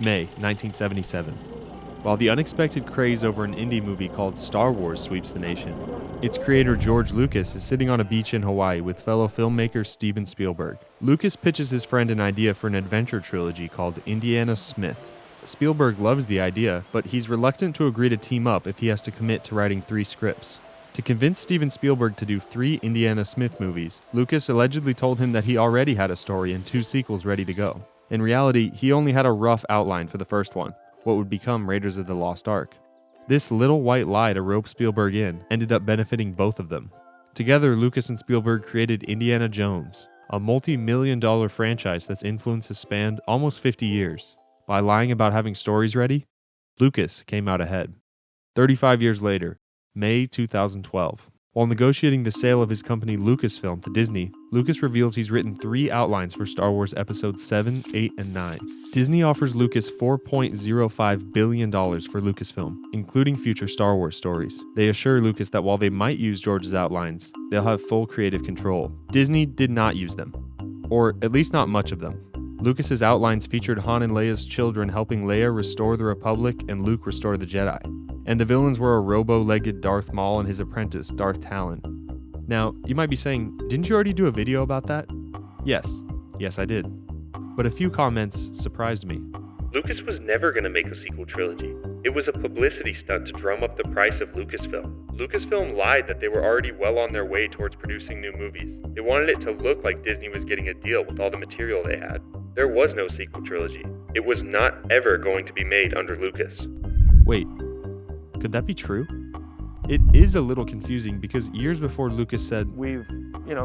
May 1977. While the unexpected craze over an indie movie called Star Wars sweeps the nation, its creator George Lucas is sitting on a beach in Hawaii with fellow filmmaker Steven Spielberg. Lucas pitches his friend an idea for an adventure trilogy called Indiana Smith. Spielberg loves the idea, but he's reluctant to agree to team up if he has to commit to writing 3 scripts. To convince Steven Spielberg to do 3 Indiana Smith movies, Lucas allegedly told him that he already had a story and 2 sequels ready to go. In reality, he only had a rough outline for the first one, what would become Raiders of the Lost Ark. This little white lie to rope Spielberg in ended up benefiting both of them. Together, Lucas and Spielberg created Indiana Jones, a multi-million-dollar franchise that's influence has spanned almost 50 years. By lying about having stories ready, Lucas came out ahead. 35 years later, May 2012. While negotiating the sale of his company Lucasfilm to Disney, Lucas reveals he's written 3 outlines for Star Wars Episodes 7, 8, and 9. Disney offers Lucas $4.05 billion for Lucasfilm, including future Star Wars stories. They assure Lucas that while they might use George's outlines, they'll have full creative control. Disney did not use them, or at least not much of them. Lucas's outlines featured Han and Leia's children helping Leia restore the Republic and Luke restore the Jedi. And the villains were a robo-legged Darth Maul and his apprentice, Darth Talon. Now, you might be saying, didn't you already do a video about that? Yes I did. But a few comments surprised me. Lucas was never going to make a sequel trilogy. It was a publicity stunt to drum up the price of Lucasfilm. Lucasfilm lied that they were already well on their way towards producing new movies. They wanted it to look like Disney was getting a deal with all the material they had. There was no sequel trilogy. It was not ever going to be made under Lucas. Wait. Could that be true? It is a little confusing because years before Lucas said, "We've,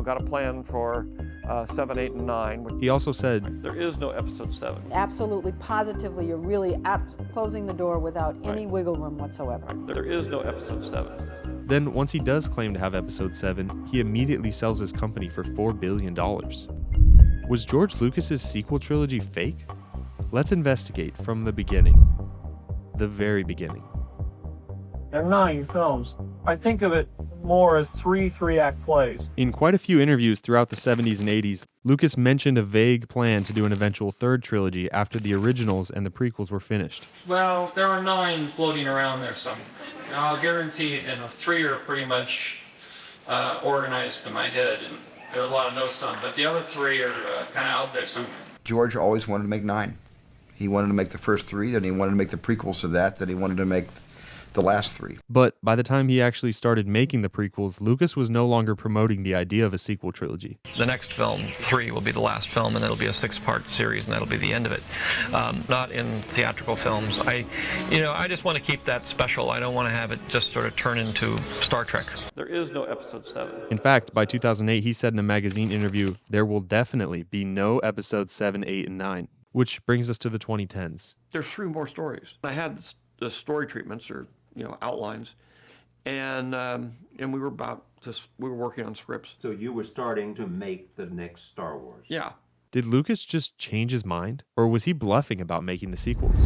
got a plan for 7, 8, and 9. He also said, "There is no episode 7. Absolutely, positively, you're really closing the door without any wiggle room whatsoever. There is no episode 7. Then once he does claim to have episode 7, he immediately sells his company for $4 billion. Was George Lucas's sequel trilogy fake? Let's investigate from the beginning. The very beginning. They're 9 films. I think of it more as 3 3-act plays. In quite a few interviews throughout the 70s and 80s, Lucas mentioned a vague plan to do an eventual 3rd trilogy after the originals and the prequels were finished. Well, there are 9 floating around there somewhere. I'll guarantee 3 are pretty much organized in my head, and there are a lot of notes on, but the other 3 are kind of out there somewhere. George always wanted to make 9. He wanted to make the first 3, then he wanted to make the prequels to that, then he wanted to make the last 3. But by the time he actually started making the prequels, Lucas was no longer promoting the idea of a sequel trilogy. The next film, 3, will be the last film, and it'll be a 6-part series, and that'll be the end of it. Not in theatrical films. I just want to keep that special. I don't want to have it just sort of turn into Star Trek. There is no episode 7. In fact, by 2008, he said in a magazine interview, there will definitely be no episodes 7, 8, and 9. Which brings us to the 2010s. There's 3 more stories. I had the story treatments, or outlines, and we were working on scripts. So you were starting to make the next Star Wars. Yeah. Did Lucas just change his mind, or was he bluffing about making the sequels?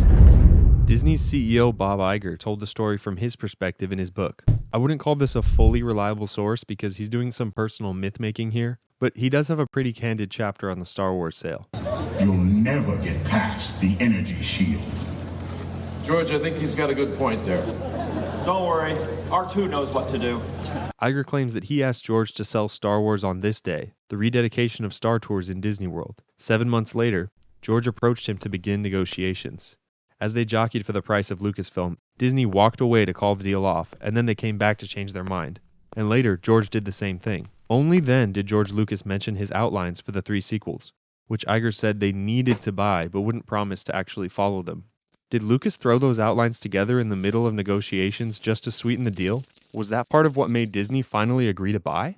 Disney's CEO Bob Iger told the story from his perspective in his book. I wouldn't call this a fully reliable source because he's doing some personal myth-making here, but he does have a pretty candid chapter on the Star Wars sale. You'll never get past the energy shield. George, I think he's got a good point there. Don't worry, R2 knows what to do. Iger claims that he asked George to sell Star Wars on this day, the rededication of Star Tours in Disney World. 7 months later, George approached him to begin negotiations. As they jockeyed for the price of Lucasfilm, Disney walked away to call the deal off, and then they came back to change their mind. And later, George did the same thing. Only then did George Lucas mention his outlines for the 3 sequels, which Iger said they needed to buy but wouldn't promise to actually follow them. Did Lucas throw those outlines together in the middle of negotiations just to sweeten the deal? Was that part of what made Disney finally agree to buy?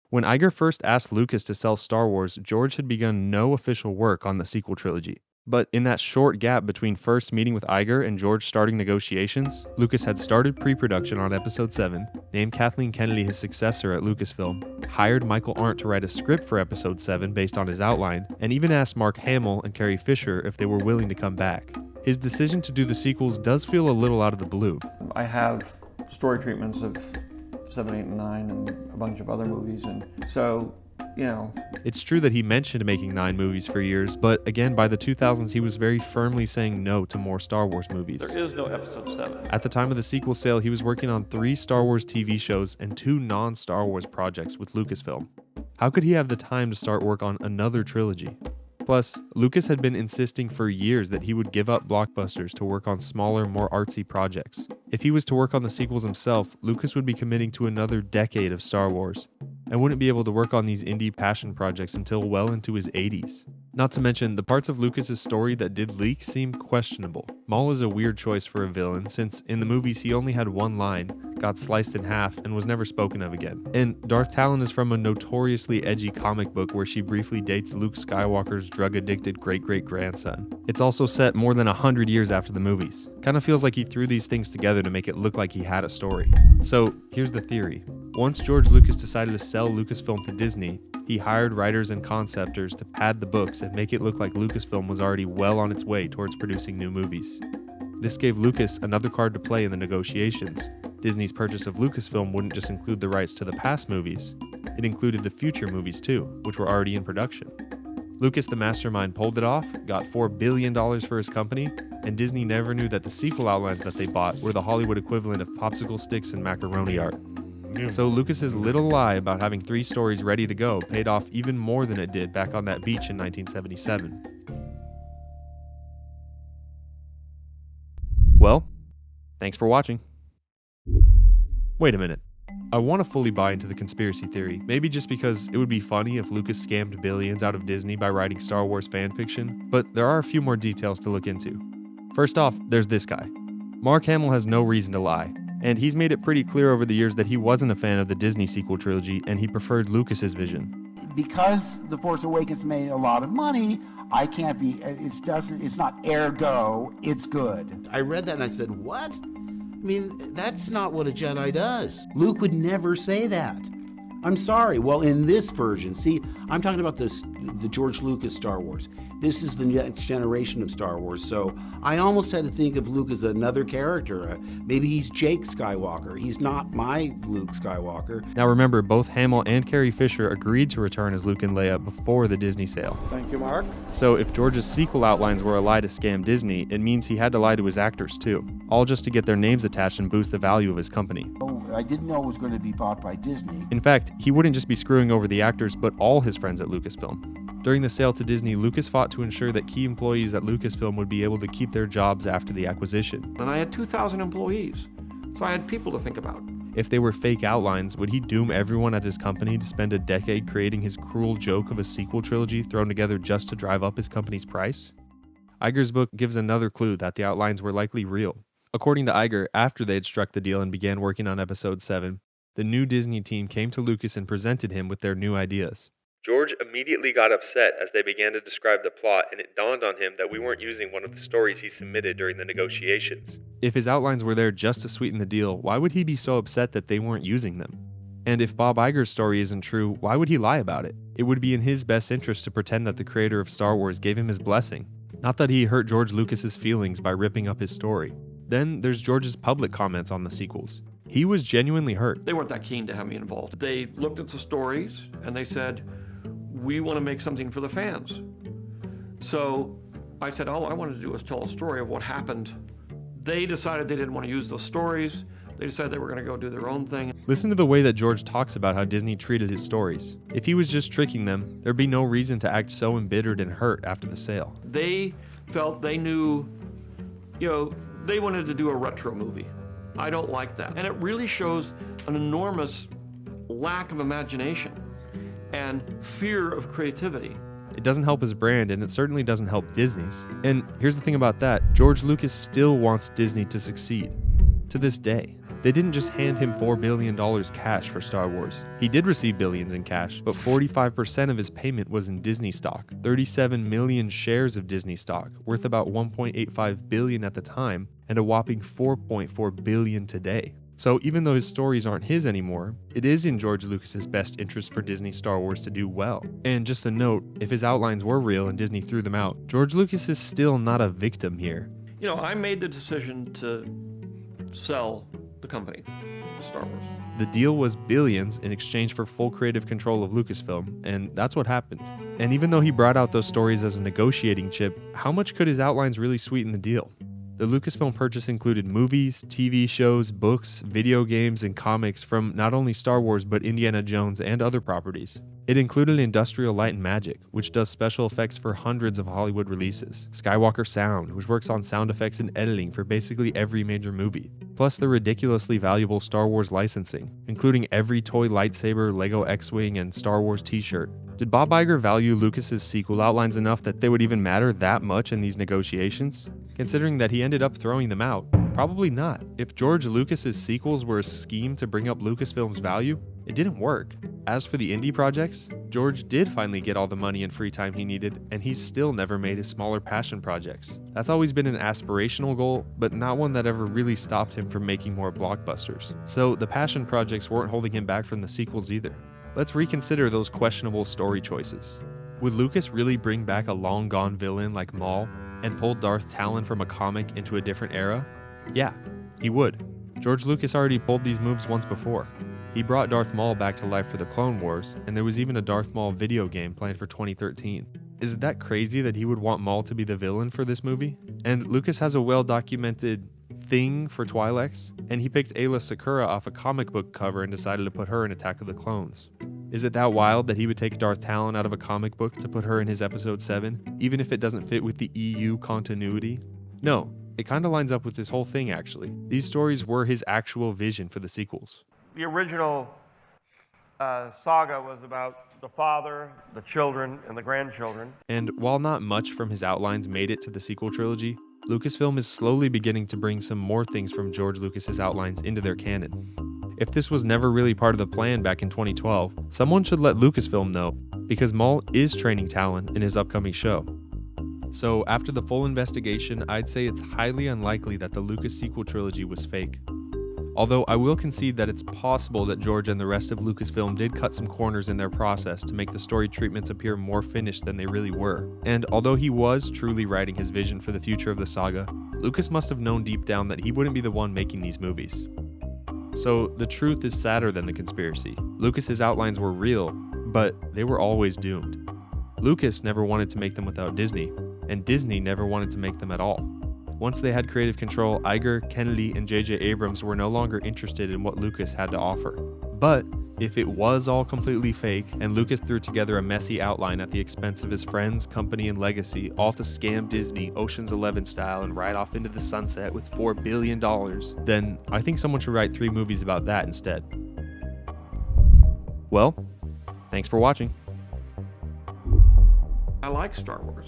When Iger first asked Lucas to sell Star Wars, George had begun no official work on the sequel trilogy. But in that short gap between first meeting with Iger and George starting negotiations, Lucas had started pre-production on Episode 7, named Kathleen Kennedy his successor at Lucasfilm, hired Michael Arndt to write a script for Episode 7 based on his outline, and even asked Mark Hamill and Carrie Fisher if they were willing to come back. His decision to do the sequels does feel a little out of the blue. I have story treatments of 7, 8, and 9 and a bunch of other movies, and so you know. It's true that he mentioned making 9 movies for years, but again, by the 2000s, he was very firmly saying no to more Star Wars movies. There is no episode 7. At the time of the sequel sale, he was working on 3 Star Wars TV shows and 2 non-Star Wars projects with Lucasfilm. How could he have the time to start work on another trilogy? Plus, Lucas had been insisting for years that he would give up blockbusters to work on smaller, more artsy projects. If he was to work on the sequels himself, Lucas would be committing to another decade of Star Wars, and wouldn't be able to work on these indie passion projects until well into his 80s. Not to mention, the parts of Lucas's story that did leak seem questionable. Maul is a weird choice for a villain, since in the movies he only had one line, got sliced in half, and was never spoken of again. And Darth Talon is from a notoriously edgy comic book where she briefly dates Luke Skywalker's drug-addicted great-great-grandson. It's also set more than 100 years after the movies. Kinda feels like he threw these things together to make it look like he had a story. So, here's the theory. Once George Lucas decided to sell Lucasfilm to Disney, he hired writers and conceptors to pad the books and make it look like Lucasfilm was already well on its way towards producing new movies. This gave Lucas another card to play in the negotiations. Disney's purchase of Lucasfilm wouldn't just include the rights to the past movies, it included the future movies too, which were already in production. Lucas, the mastermind, pulled it off, got $4 billion for his company, and Disney never knew that the sequel outlines that they bought were the Hollywood equivalent of popsicle sticks and macaroni art. So Lucas's little lie about having 3 stories ready to go paid off even more than it did back on that beach in 1977. Well, thanks for watching. Wait a minute. I want to fully buy into the conspiracy theory, maybe just because it would be funny if Lucas scammed billions out of Disney by writing Star Wars fanfiction, but there are a few more details to look into. First off, there's this guy. Mark Hamill has no reason to lie, and he's made it pretty clear over the years that he wasn't a fan of the Disney sequel trilogy and he preferred Lucas's vision. Because The Force Awakens made a lot of money, I can't be, it's not ergo, it's good. I read that and I said, what? I mean, that's not what a Jedi does. Luke would never say that. I'm sorry. Well, in this version, see, I'm talking about the George Lucas Star Wars. This is the next generation of Star Wars, so I almost had to think of Luke as another character. Maybe he's Jake Skywalker. He's not my Luke Skywalker. Now remember, both Hamill and Carrie Fisher agreed to return as Luke and Leia before the Disney sale. Thank you, Mark. So if George's sequel outlines were a lie to scam Disney, it means he had to lie to his actors too, all just to get their names attached and boost the value of his company. Oh, I didn't know it was going to be bought by Disney. In fact, he wouldn't just be screwing over the actors, but all his friends at Lucasfilm. During the sale to Disney, Lucas fought to ensure that key employees at Lucasfilm would be able to keep their jobs after the acquisition. And I had 2,000 employees, so I had people to think about. If they were fake outlines, would he doom everyone at his company to spend a decade creating his cruel joke of a sequel trilogy thrown together just to drive up his company's price? Iger's book gives another clue that the outlines were likely real. According to Iger, after they had struck the deal and began working on Episode 7, the new Disney team came to Lucas and presented him with their new ideas. George immediately got upset as they began to describe the plot, and it dawned on him that we weren't using one of the stories he submitted during the negotiations. If his outlines were there just to sweeten the deal, why would he be so upset that they weren't using them? And if Bob Iger's story isn't true, why would he lie about it? It would be in his best interest to pretend that the creator of Star Wars gave him his blessing, not that he hurt George Lucas's feelings by ripping up his story. Then there's George's public comments on the sequels. He was genuinely hurt. They weren't that keen to have me involved. They looked at the stories and they said, we want to make something for the fans. So I said, all I wanted to do was tell a story of what happened. They decided they didn't want to use those stories. They decided they were going to go do their own thing. Listen to the way that George talks about how Disney treated his stories. If he was just tricking them, there'd be no reason to act so embittered and hurt after the sale. They felt they knew, they wanted to do a retro movie. I don't like that. And it really shows an enormous lack of imagination and fear of creativity. It doesn't help his brand, and it certainly doesn't help Disney's. And here's the thing about that, George Lucas still wants Disney to succeed. To this day. They didn't just hand him $4 billion cash for Star Wars. He did receive billions in cash, but 45% of his payment was in Disney stock. 37 million shares of Disney stock, worth about $1.85 billion at the time, and a whopping $4.4 billion today. So even though his stories aren't his anymore, it is in George Lucas's best interest for Disney Star Wars to do well. And just a note, if his outlines were real and Disney threw them out, George Lucas is still not a victim here. I made the decision to sell the company, Star Wars. The deal was billions in exchange for full creative control of Lucasfilm, and that's what happened. And even though he brought out those stories as a negotiating chip, how much could his outlines really sweeten the deal? The Lucasfilm purchase included movies, TV shows, books, video games, and comics from not only Star Wars but Indiana Jones and other properties. It included Industrial Light and Magic, which does special effects for hundreds of Hollywood releases, Skywalker Sound, which works on sound effects and editing for basically every major movie, plus the ridiculously valuable Star Wars licensing, including every toy lightsaber, Lego X-Wing, and Star Wars t-shirt. Did Bob Iger value Lucas's sequel outlines enough that they would even matter that much in these negotiations? Considering that he ended up throwing them out, probably not. If George Lucas's sequels were a scheme to bring up Lucasfilm's value, it didn't work. As for the indie projects, George did finally get all the money and free time he needed, and he's still never made his smaller passion projects. That's always been an aspirational goal, but not one that ever really stopped him from making more blockbusters. So the passion projects weren't holding him back from the sequels either. Let's reconsider those questionable story choices. Would Lucas really bring back a long-gone villain like Maul and pull Darth Talon from a comic into a different era? Yeah, he would. George Lucas already pulled these moves once before. He brought Darth Maul back to life for the Clone Wars, and there was even a Darth Maul video game planned for 2013. Is it that crazy that he would want Maul to be the villain for this movie? And Lucas has a well-documented thing for Twi'leks, and he picked Ayla Secura off a comic book cover and decided to put her in Attack of the Clones. Is it that wild that he would take Darth Talon out of a comic book to put her in his Episode 7, even if it doesn't fit with the EU continuity? No, it kinda lines up with this whole thing actually. These stories were his actual vision for the sequels. The original saga was about the father, the children, and the grandchildren. And while not much from his outlines made it to the sequel trilogy, Lucasfilm is slowly beginning to bring some more things from George Lucas's outlines into their canon. If this was never really part of the plan back in 2012, someone should let Lucasfilm know, because Maul is training Talon in his upcoming show. So after the full investigation, I'd say it's highly unlikely that the Lucas sequel trilogy was fake. Although I will concede that it's possible that George and the rest of Lucasfilm did cut some corners in their process to make the story treatments appear more finished than they really were. And although he was truly writing his vision for the future of the saga, Lucas must have known deep down that he wouldn't be the one making these movies. So the truth is sadder than the conspiracy. Lucas's outlines were real, but they were always doomed. Lucas never wanted to make them without Disney, and Disney never wanted to make them at all. Once they had creative control, Iger, Kennedy, and J.J. Abrams were no longer interested in what Lucas had to offer. But if it was all completely fake, and Lucas threw together a messy outline at the expense of his friends, company, and legacy, all to scam Disney, Ocean's 11 style, and ride off into the sunset with $4 billion, then I think someone should write 3 movies about that instead. Well, thanks for watching. I like Star Wars.